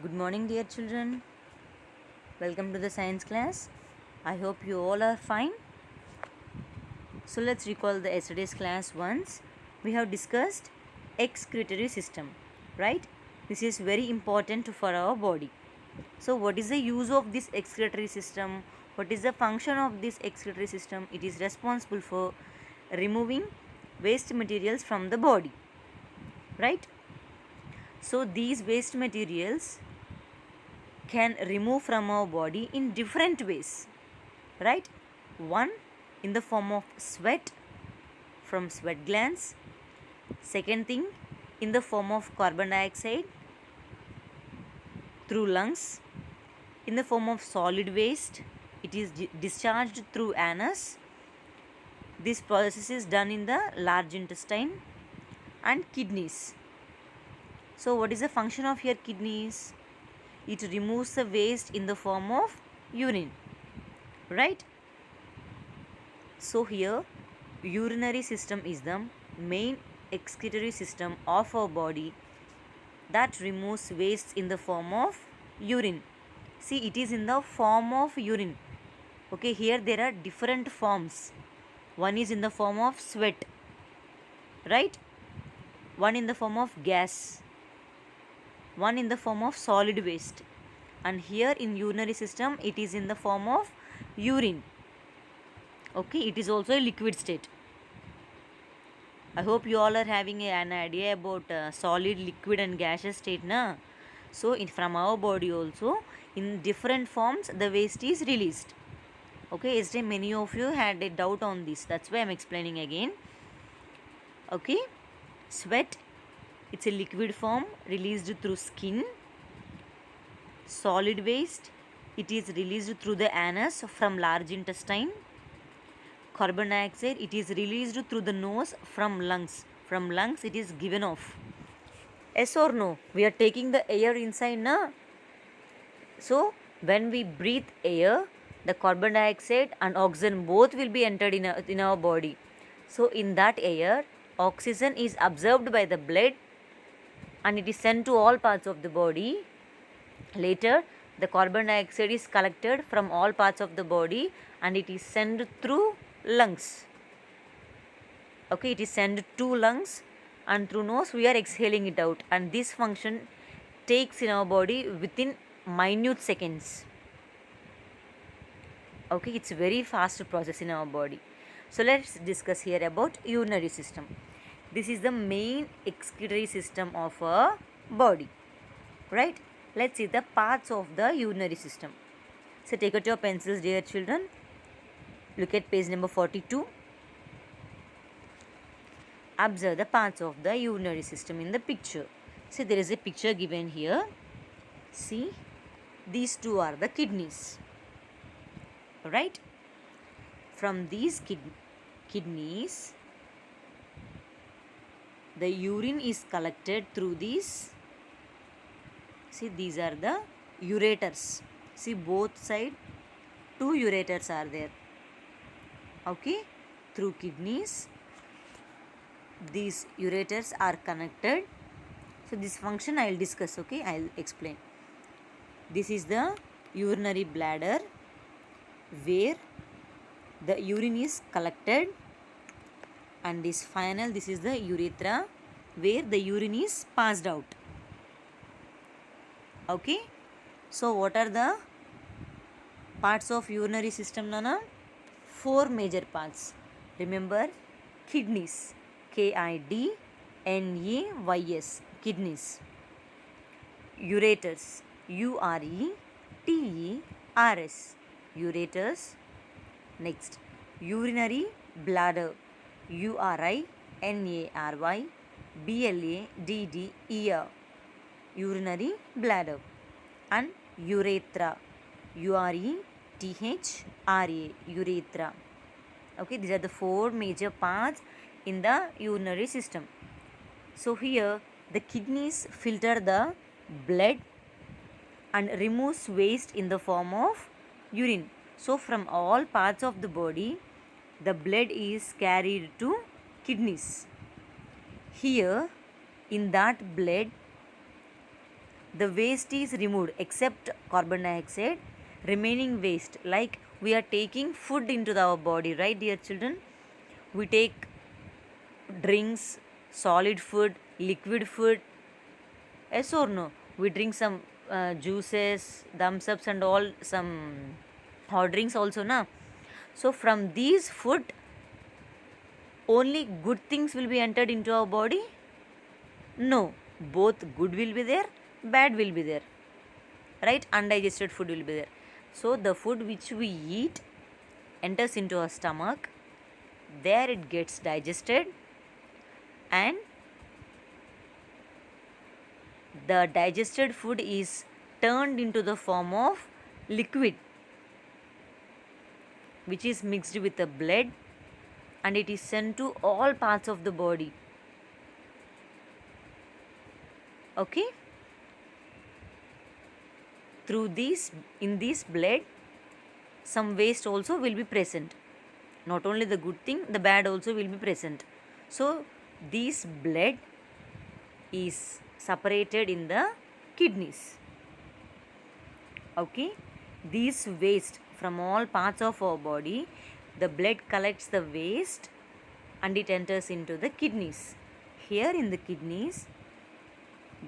Good morning, dear children. Welcome to the science class. I hope you all are fine. So let's recall the yesterday's class once. We have discussed excretory system, right? This is very important for our body. So what is the use of this excretory system? What is the function of this excretory system? It is responsible for removing waste materials from the body, right? So these waste materials can remove from our body in different ways, right? One, in the form of sweat from sweat glands. Second thing, in the form of carbon dioxide through lungs. In the form of solid waste, it is discharged through anus. This process is done in the large intestine. And kidneys. So what is the function of your kidneys? It removes the waste in the form of urine, right? So here urinary system is the main excretory system of our body that removes waste in the form of urine. See, it is in the form of urine. Okay, here there are different forms. One is in the form of sweat, right? One in the form of gas, one in the form of solid waste, and here in urinary system it is in the form of urine. Okay, it is also a liquid state. I hope you all are having an idea about solid, liquid and gaseous state, na? So from our body also in different forms the waste is released. Okay, yesterday many of you had a doubt on this, that's why I'm explaining again. Okay, sweat, it's a liquid form released through skin. Solid waste, it is released through the anus from large intestine. Carbon dioxide, it is released through the nose from lungs. From lungs it is given off. Yes or no? We are taking the air inside, na? So when we breathe air, the carbon dioxide and oxygen both will be entered in our body. So in that air, oxygen is absorbed by the blood and it is sent to all parts of the body. Later, the carbon dioxide is collected from all parts of the body and it is sent through lungs. Okay, it is sent to lungs and through nose we are exhaling it out, and this function takes in our body within minute seconds. Okay, it's a very fast process in our body. So let's discuss here about urinary system. This is the main excretory system of our body, right? Let's see the parts of the urinary system. So take out your pencils, dear children. Look at page number 42. Observe the parts of the urinary system in the picture. See, there is a picture given here. See, these two are the kidneys, right? From these kidneys, the urine is collected through these. See, these are the ureters. See, both side two ureters are there. Okay, through kidneys these ureters are connected. So this function I will discuss. Okay, I will explain. This is the urinary bladder where the urine is collected, and this is the urethra where the urine is passed out. Okay, so what are the parts of urinary system, Nana? 4 major parts. Remember, kidneys, KIDNEYS, kidneys. Ureters, URETERS, ureters. Next, urinary bladder, URINARY urinary bladder, and urethra, URETHRA, urethra. Okay, these are the 4 major parts in the urinary system. So here the kidneys filter the blood and removes waste in the form of urine. So from all parts of the body the blood is carried to kidneys. Here in that blood the waste is removed except carbon dioxide. Remaining waste, like we are taking food into our body, right dear children? We take drinks, solid food, liquid food, yes or no? We drink some juices, thumbs ups and all, some hot drinks also, na? So from these food only good things will be entered into our body? No, both good will be there, bad will be there, right? Undigested food will be there. So the food which we eat enters into our stomach, there it gets digested, and the digested food is turned into the form of liquid, which is mixed with the blood, and it is sent to all parts of the body. Okay, through this, in this blood, some waste also will be present. Not only the good thing, the bad also will be present. So this blood is separated in the kidneys. Okay, these waste from all parts of our body, the blood collects the waste and it enters into the kidneys. Here in the kidneys,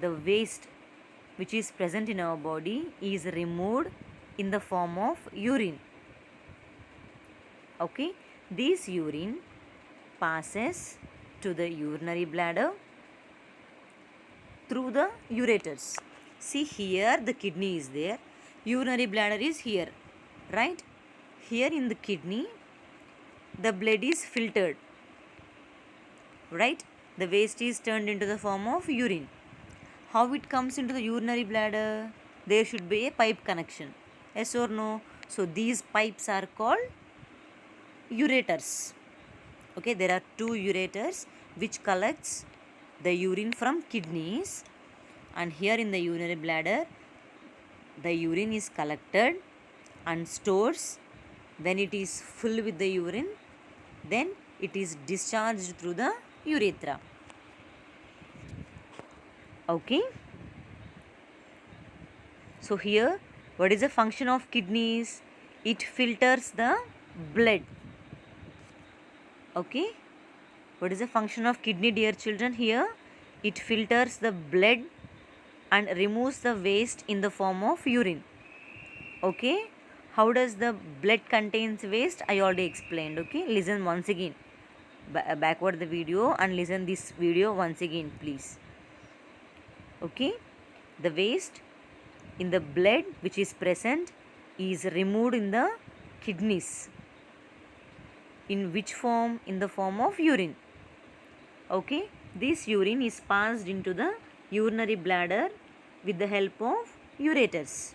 the waste which is present in our body is removed in the form of urine. Okay, this urine passes to the urinary bladder through the ureters. See, here the kidney is there, urinary bladder is here, right? Here in the kidney, the blood is filtered, right? The waste is turned into the form of urine. How it comes into the urinary bladder? There should be a pipe connection, yes or no? So these pipes are called ureters. Okay, there are two ureters which collects the urine from kidneys, and here in the urinary bladder the urine is collected and stores. When it is full with the urine, then it is discharged through the urethra. Okay, so here what is the function of kidneys? It filters the blood. Okay, what is the function of kidney, dear children? Here it filters the blood and removes the waste in the form of urine. Okay, how does the blood contains waste? I already explained. Okay, listen once again, backward the video and listen this video once again, please. Okay, the waste in the blood which is present is removed in the kidneys. In which form? In the form of urine. Okay, this urine is passed into the urinary bladder with the help of ureters.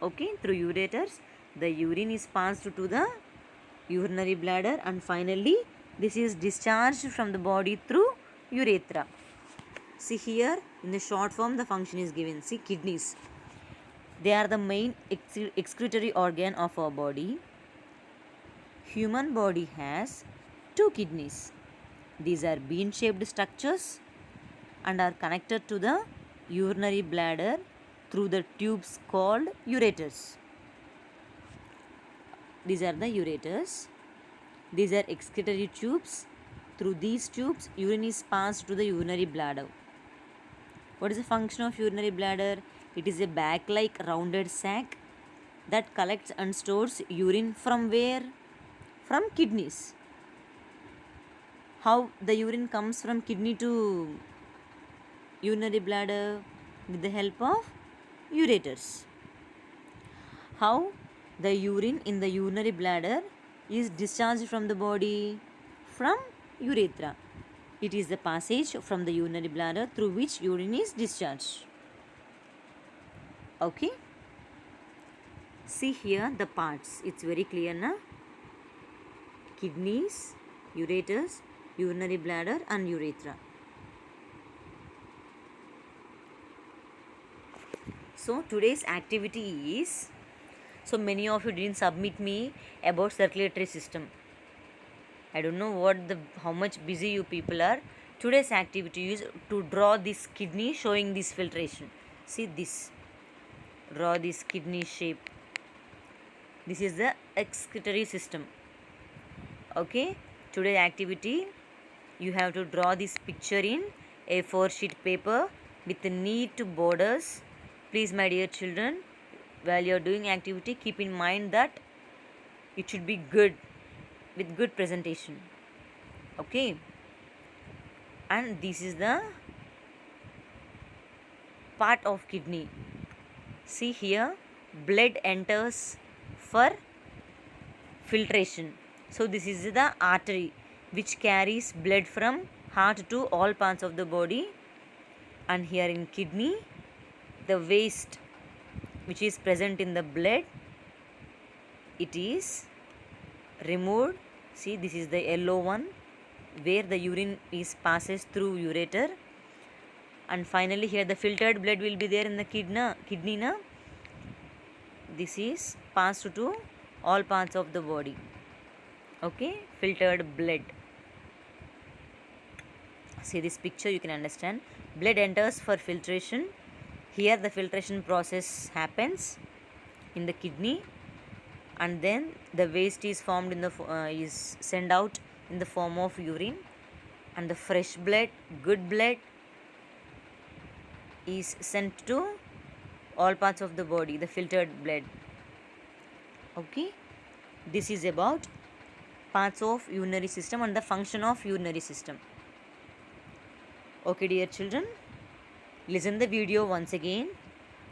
Okay, through ureters the urine is passed to the urinary bladder, and finally this is discharged from the body through urethra. See, here in the short form the function is given. See, kidneys, they are the main excretory organ of our body. Human body has two kidneys. These are bean shaped structures and are connected to the urinary bladder through the tubes called ureters. These are the ureters. These are excretory tubes. Through these tubes urine is passed to the urinary bladder. What is the function of urinary bladder? It is a bag-like rounded sac that collects and stores urine from where? From kidneys. How the urine comes from kidney to urinary bladder? With the help of ureters. How the urine in the urinary bladder is discharged from the body? From urethra. It is the passage from the urinary bladder through which urine is discharged. Okay, see here the parts, it's very clear na? Kidneys, ureters, urinary bladder and urethra. So today's activity is, so many of you didn't submit me about circulatory system. I don't know how much busy you people are. Today's activity is to draw this kidney showing this filtration. See this. Draw this kidney shape. This is the excretory system. Okay. Today's activity, you have to draw this picture in A4 sheet paper with neat borders. Please, my dear children, while you are doing activity, keep in mind that it should be good, with good presentation. Okay. And this is the part of kidney. See here, blood enters for filtration. So this is the artery which carries blood from heart to all parts of the body. And here in kidney, the waste which is present in the blood, it is removed. See, this is the yellow one where the urine is passes through ureter. And finally here the filtered blood will be there in the kidney na. This is passed to all parts of the body. Okay, filtered blood. See this picture, you can understand. Blood enters for filtration. Here the filtration process happens in the kidney, and then the waste is formed in the is sent out in the form of urine, and the fresh blood, good blood, is sent to all parts of the body, the filtered blood. Okay, this is about parts of urinary system and the function of urinary system. Okay, dear children, listen the video once again.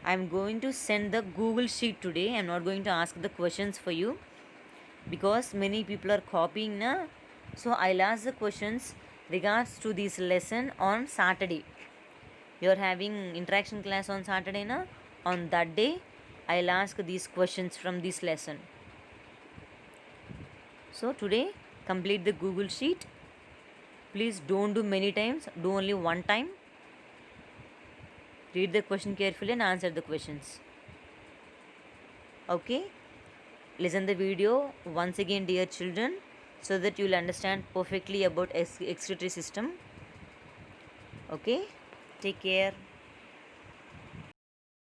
I am going to send the Google sheet today. I am not going to ask the questions for you because many people are copying na. So I'll ask the questions regards to this lesson on Saturday. You are having interaction class on Saturday na. On that day, I'll ask these questions from this lesson. So today, complete the Google sheet. Please don't do many times, do only one time. Read the question carefully and answer the questions. Okay, listen the video once again, dear children, so that you will understand perfectly about excretory system. Okay, take care.